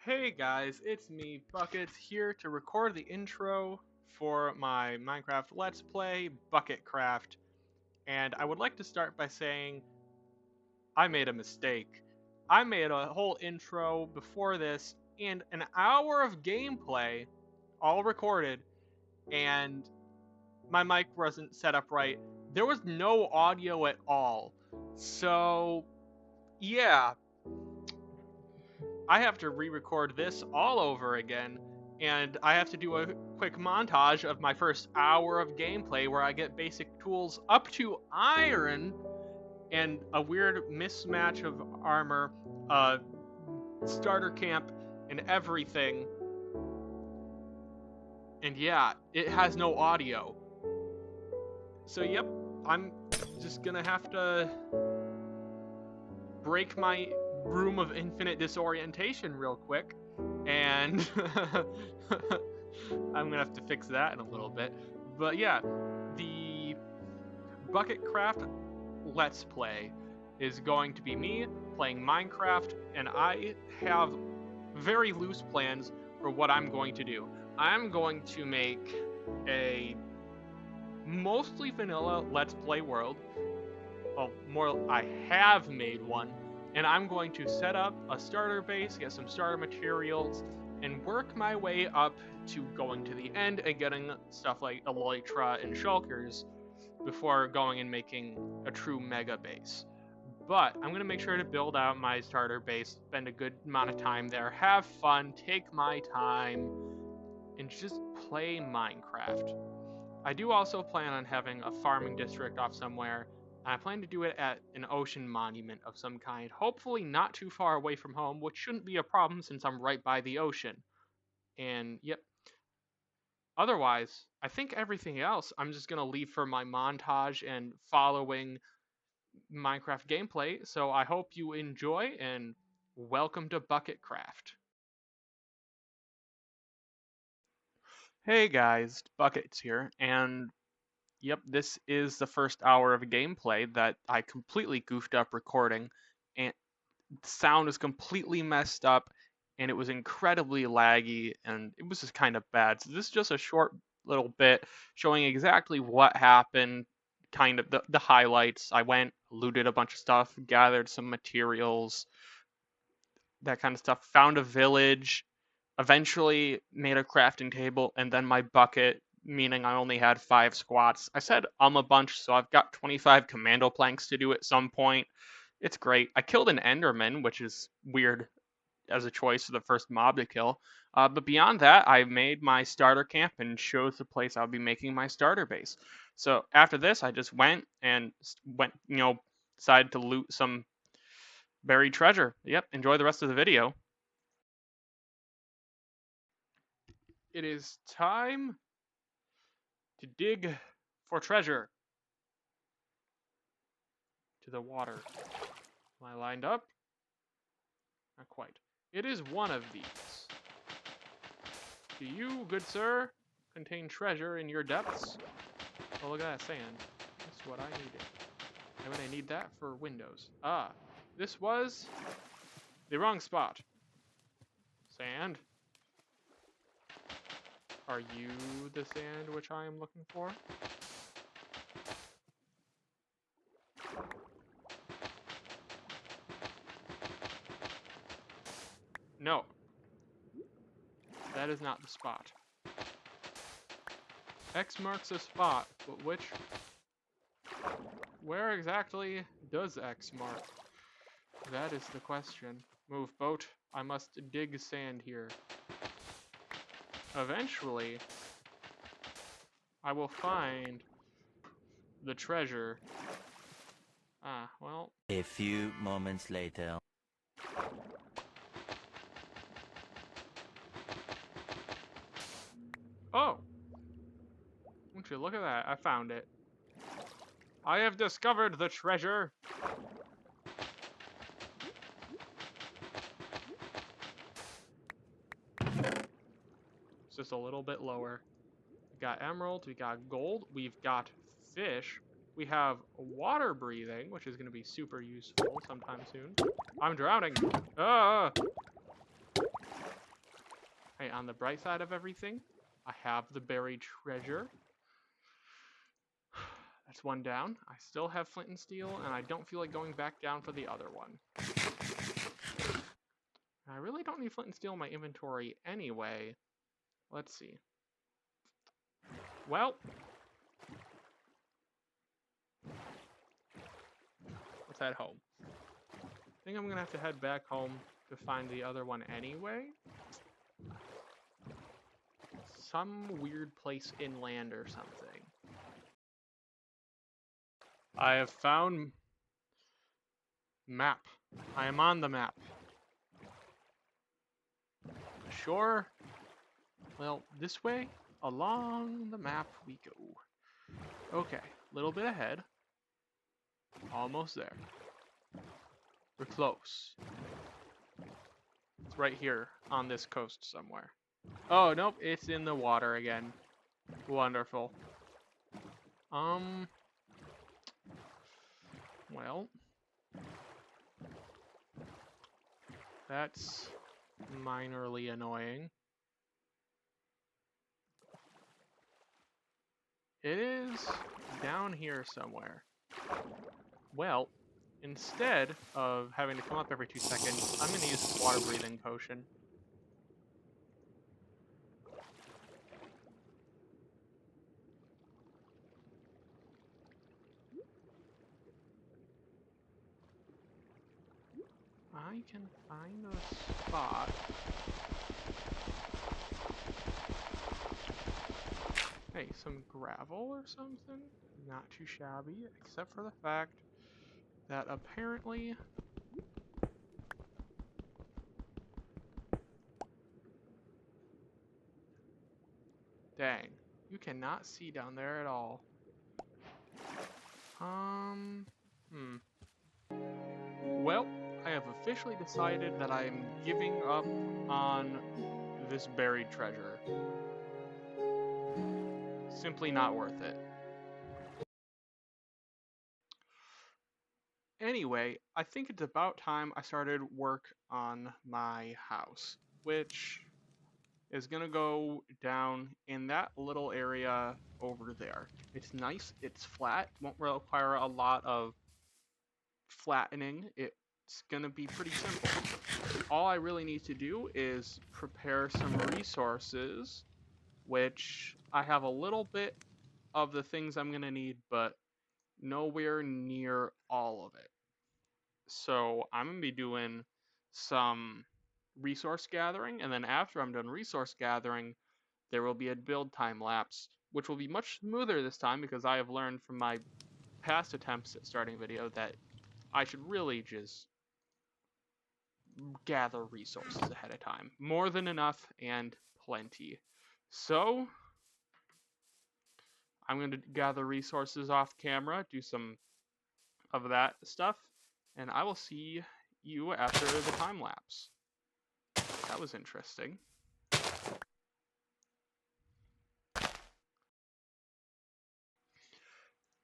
Hey guys, it's me, Buckets, here to record the intro for my Minecraft Let's Play, Bucketcraft. And I would like to start by saying I made a mistake. I made a whole intro before this and an hour of gameplay, all recorded, and my mic wasn't set up right. There was no audio at all. So, yeah, I have to re-record this all over again, and I have to do a quick montage of my first hour of gameplay where I get basic tools up to iron and a weird mismatch of armor, starter camp, and everything. And yeah, it has no audio. So yep, I'm just gonna have to break my room of infinite disorientation real quick, and I'm gonna have to fix that in a little bit. But yeah, the Bucketcraft Let's Play is going to be me playing Minecraft, and I have very loose plans for what I'm going to do. I'm going to make a mostly vanilla Let's Play world. Well, more, I have made one, and I'm going to set up a starter base, get some starter materials, and work my way up to going to the end and getting stuff like elytra and shulkers before going and making a true mega base. But I'm going to make sure to build out my starter base, spend a good amount of time there, have fun, take my time, and just play Minecraft. I do also plan on having a farming district off somewhere, and I plan to do it at an ocean monument of some kind, hopefully not too far away from home, which shouldn't be a problem since I'm right by the ocean. And yep. Otherwise, I think everything else I'm just going to leave for my montage and following Minecraft gameplay, so I hope you enjoy, and welcome to Bucketcraft. Hey guys, Buckets here, and yep, this is the first hour of gameplay that I completely goofed up recording, and the sound is completely messed up, and it was incredibly laggy, and it was just kind of bad. So this is just a short little bit showing exactly what happened, kind of the highlights. I went, looted a bunch of stuff, gathered some materials, that kind of stuff, found a village, eventually made a crafting table, and then my bucket, meaning I only had 5 squats. I said a bunch, so I've got 25 commando planks to do at some point. It's great. I killed an enderman, which is weird as a choice for the first mob to kill. But beyond that, I made my starter camp and chose the place I'll be making my starter base. So after this, I just went, decided to loot some buried treasure. Yep, enjoy the rest of the video. It is time to dig for treasure. To the water. Am I lined up? Not quite. It is one of these. Do you, good sir, contain treasure in your depths? Oh, look at that sand. That's what I needed. And when I need that for windows. Ah, this was the wrong spot. Sand. Are you the sand which I am looking for? No. That is not the spot. X marks the spot, but which... Where exactly does X mark? That is the question. Move, boat. I must dig sand here. Eventually, I will find the treasure. Ah, well. A few moments later. Oh! Won't you look at that? I found it. I have discovered the treasure! It's just a little bit lower. We got emerald, we got gold, we've got fish, we have water breathing, which is going to be super useful sometime soon. I'm drowning! Ah! Hey, on the bright side of everything, I have the buried treasure. That's one down. I still have flint and steel, and I don't feel like going back down for the other one. I really don't need flint and steel in my inventory anyway. Let's see. Well, let's head home. I think I'm gonna have to head back home to find the other one anyway. Some weird place inland or something. I have found map. I am on the map. Sure. Well, this way, along the map we go. Okay, little bit ahead. Almost there. We're close. It's right here on this coast somewhere. Oh, nope, it's in the water again. Wonderful. Well, that's minorly annoying. It is down here somewhere. Well, instead of having to come up every 2 seconds, I'm going to use water breathing potion. I can find a spot. Hey, some gravel or something? Not too shabby, except for the fact that apparently dang, you cannot see down there at all. Well, I have officially decided that I am giving up on this buried treasure. Simply not worth it. Anyway, I think it's about time I started work on my house, which is gonna go down in that little area over there. It's nice, it's flat, won't require a lot of flattening. It's gonna be pretty simple. All I really need to do is prepare some resources, which I have a little bit of the things I'm gonna need, but nowhere near all of it. So I'm gonna be doing some resource gathering, and then after I'm done resource gathering, there will be a build time lapse, which will be much smoother this time because I have learned from my past attempts at starting a video that I should really just gather resources ahead of time. More than enough and plenty. So I'm going to gather resources off camera, do some of that stuff, and I will see you after the time lapse. That was interesting.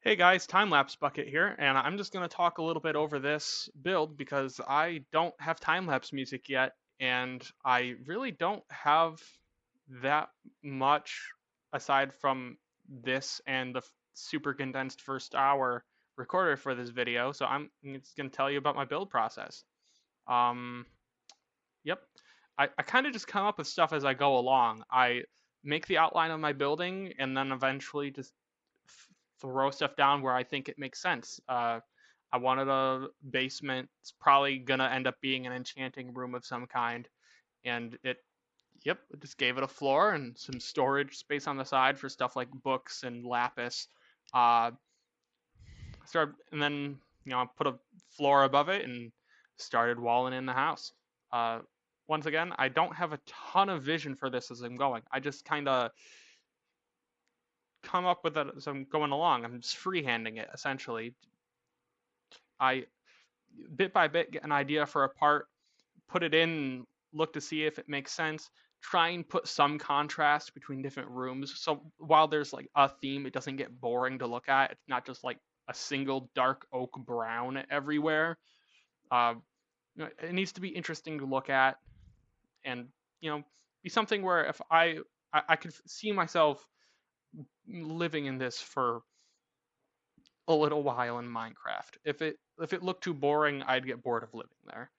Hey guys, time-lapse Bucket here, and I'm just going to talk a little bit over this build because I don't have time-lapse music yet, and I really don't have that much aside from this and the super condensed first hour recorded for this video, so I'm just going to tell you about my build process. Yep. I kind of just come up with stuff as I go along. I make the outline of my building and then eventually just throw stuff down where I think it makes sense. I wanted a basement. It's probably gonna end up being an enchanting room of some kind, and it just gave it a floor and some storage space on the side for stuff like books and lapis. And then I put a floor above it and started walling in the house. Once again, I don't have a ton of vision for this as I'm going. I just kind of come up with it as I'm going along. I'm just freehanding it essentially. I bit by bit get an idea for a part, put it in, look to see if it makes sense. Try and put some contrast between different rooms. So while there's like a theme, it doesn't get boring to look at. It's not just like a single dark oak brown everywhere. It needs to be interesting to look at, and be something where if I could see myself living in this for a little while in Minecraft. If it looked too boring, I'd get bored of living there.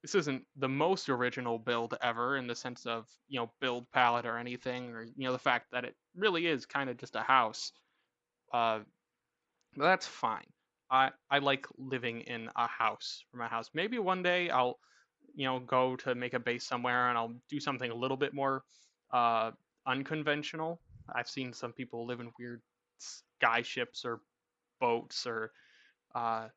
This isn't the most original build ever in the sense of build palette or anything, or the fact that it really is kind of just a house. Uh, but that's fine. I like living in a house for my house. Maybe one day I'll go to make a base somewhere and I'll do something a little bit more uh, unconventional. I've seen some people live in weird sky ships or boats or uh,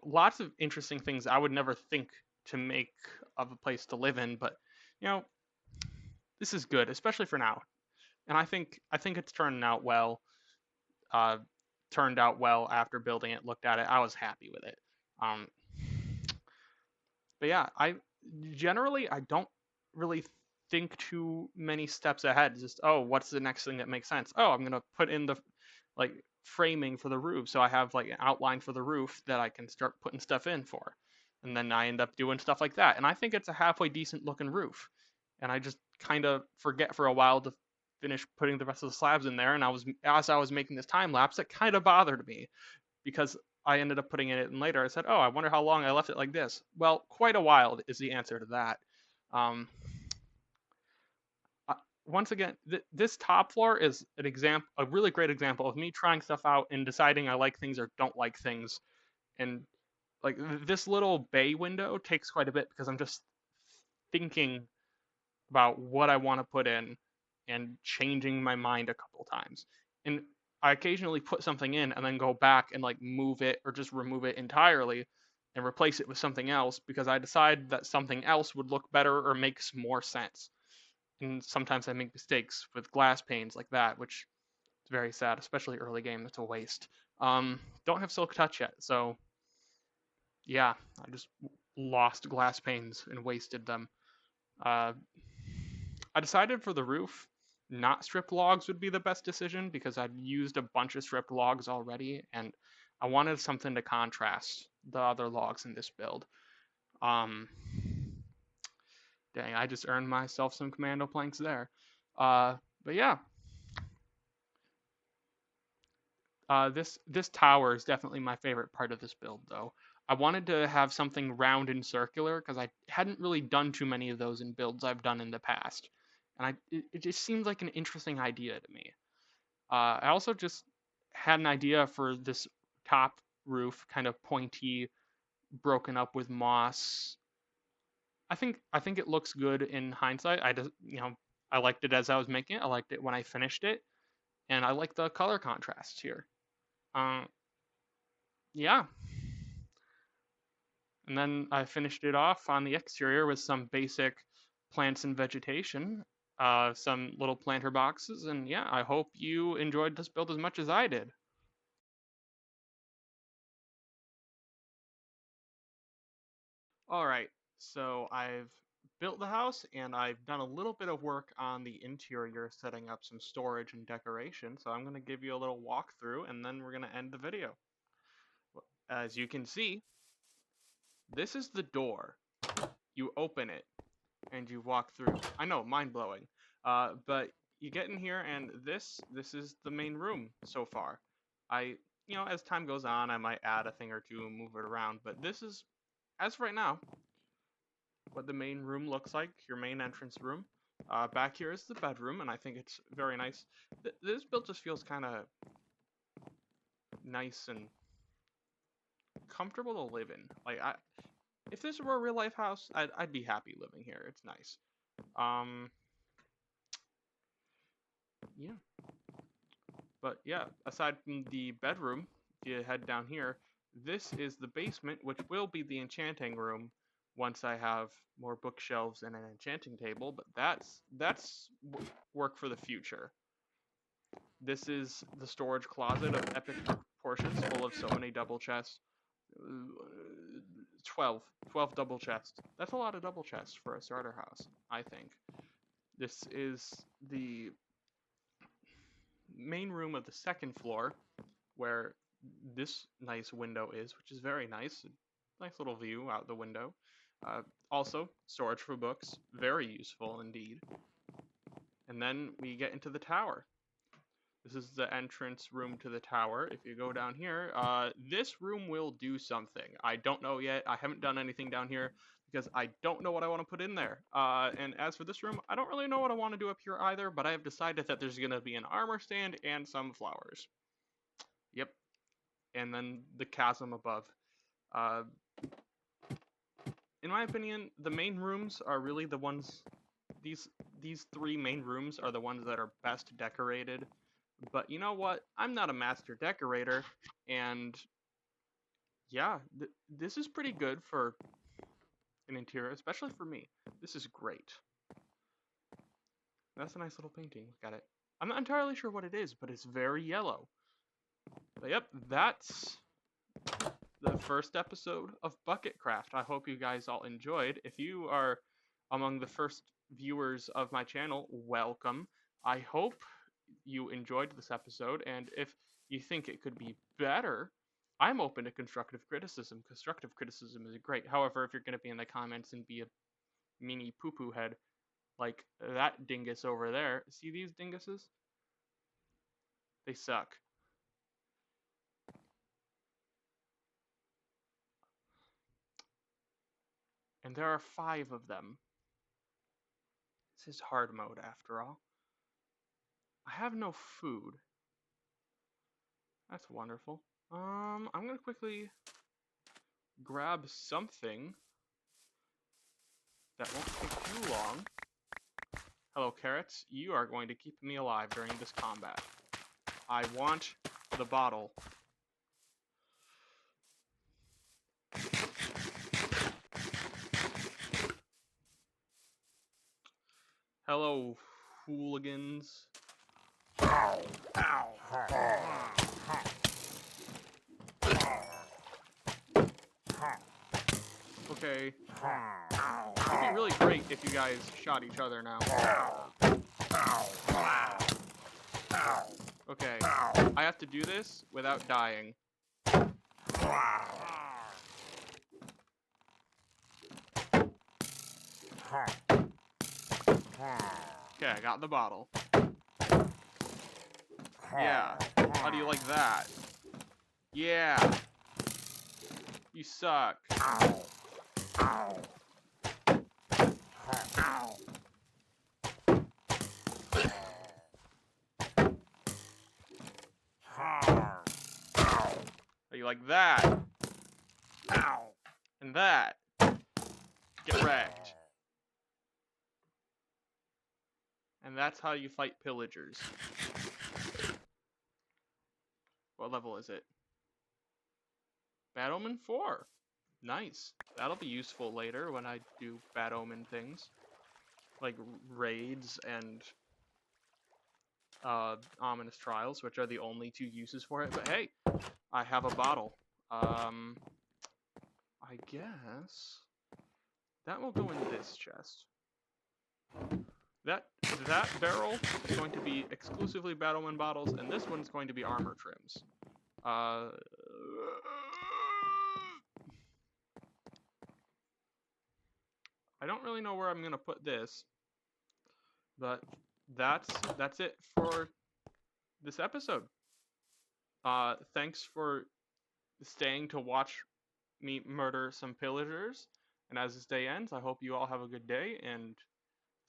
lots of interesting things I would never think to make of a place to live in. But you know, this is good, especially for now. And I think it's turning out well. Uh, Turned out well after building it. Looked at it, I was happy with it. Um, but yeah, I don't really think too many steps ahead. Just, oh, what's the next thing that makes sense? Oh, I'm gonna put in the like framing for the roof, so I have like an outline for the roof that I can start putting stuff in for, and then I end up doing stuff like that. And I think it's a halfway decent looking roof, and I just kind of forget for a while to finish putting the rest of the slabs in there. And as I was making this time lapse, it kind of bothered me because I ended up putting it in later. I said, oh, I wonder how long I left it like this. Well, quite a while is the answer to that. Um, Once again, this top floor is a really great example of me trying stuff out and deciding I like things or don't like things. And like this little bay window takes quite a bit because I'm just thinking about what I want to put in and changing my mind a couple times. And I occasionally put something in and then go back and like move it or just remove it entirely and replace it with something else because I decide that something else would look better or makes more sense. And sometimes I make mistakes with glass panes like that, which is very sad, especially early game. That's a waste. Don't have Silk Touch yet, so yeah, I just lost glass panes and wasted them. Uh, I decided for the roof, not stripped logs would be the best decision because I'd used a bunch of stripped logs already, and I wanted something to contrast the other logs in this build. Um, Dang, I just earned myself some commando planks there. But yeah, this tower is definitely my favorite part of this build, though. I wanted to have something round and circular because I hadn't really done too many of those in builds I've done in the past, and it just seemed like an interesting idea to me. I also just had an idea for this top roof, kind of pointy, broken up with moss. I think it looks good in hindsight. I just I liked it as I was making it. I liked it when I finished it, and I like the color contrasts here. Uh, yeah, and then I finished it off on the exterior with some basic plants and vegetation, some little planter boxes, and yeah, I hope you enjoyed this build as much as I did. All right, so I've built the house and I've done a little bit of work on the interior, setting up some storage and decoration. So I'm going to give you a little walkthrough and then we're going to end the video. As you can see, this is the door. You open it and you walk through. I know, mind blowing. But you get in here and this is the main room so far. I as time goes on, I might add a thing or two and move it around, but this is, as of right now, what the main room looks like, your main entrance room. Back here is the bedroom, and I think it's very nice. This build just feels kind of nice and comfortable to live in. Like, if this were a real life house, I'd be happy living here. It's nice. Um, yeah. But yeah, aside from the bedroom, if you head down here, this is the basement, which will be the enchanting room once I have more bookshelves and an enchanting table, but that's work for the future. This is the storage closet of epic proportions, full of so many double chests. 12. 12 double chests. That's a lot of double chests for a starter house, I think. This is the main room of the second floor, where this nice window is, which is very nice. Nice little view out the window. Also, storage for books, very useful indeed. And then we get into the tower. This is the entrance room to the tower. If you go down here, this room will do something. I don't know yet. I haven't done anything down here because I don't know what I want to put in there. And as for this room, I don't really know what I want to do up here either, but I have decided that there's going to be an armor stand and some flowers. Yep. And then the chasm above. In my opinion, the main rooms are really the ones, these three main rooms are the ones that are best decorated. But you know what? I'm not a master decorator, and yeah, this is pretty good for an interior, especially for me. This is great. That's a nice little painting. Look at it. I'm not entirely sure what it is, but it's very yellow. But yep, that's the first episode of Bucketcraft. I hope you guys all enjoyed. If you are among the first viewers of my channel, welcome. I hope you enjoyed this episode, and if you think it could be better, I'm open to constructive criticism. Constructive criticism is great. However, if you're going to be in the comments and be a mini poo-poo head like that dingus over there, see these dinguses? They suck. And there are 5 of them. This is hard mode after all. I have no food. That's wonderful. I'm gonna quickly grab something that won't take too long. Hello, carrots. You are going to keep me alive during this combat. I want the bottle. Hello, hooligans. Ow! Ow! Okay. It'd be really great if you guys shot each other now. Okay. I have to do this without dying. Okay, I got the bottle. Yeah. How do you like that? Yeah. You suck. How you like that? Ow. And that. Get wrecked. And that's how you fight pillagers. What level is it? Bad Omen 4. Nice. That'll be useful later when I do Bad Omen things. Like raids and Ominous Trials, which are the only 2 uses for it. But hey, I have a bottle. I guess that will go in this chest. That barrel is going to be exclusively Bad Omen bottles, and this one's going to be armor trims. I don't really know where I'm gonna put this, but that's it for this episode. Thanks for staying to watch me murder some pillagers, and as this day ends, I hope you all have a good day, and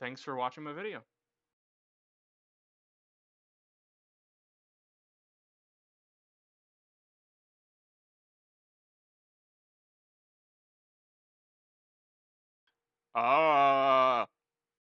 thanks for watching my video. Oh.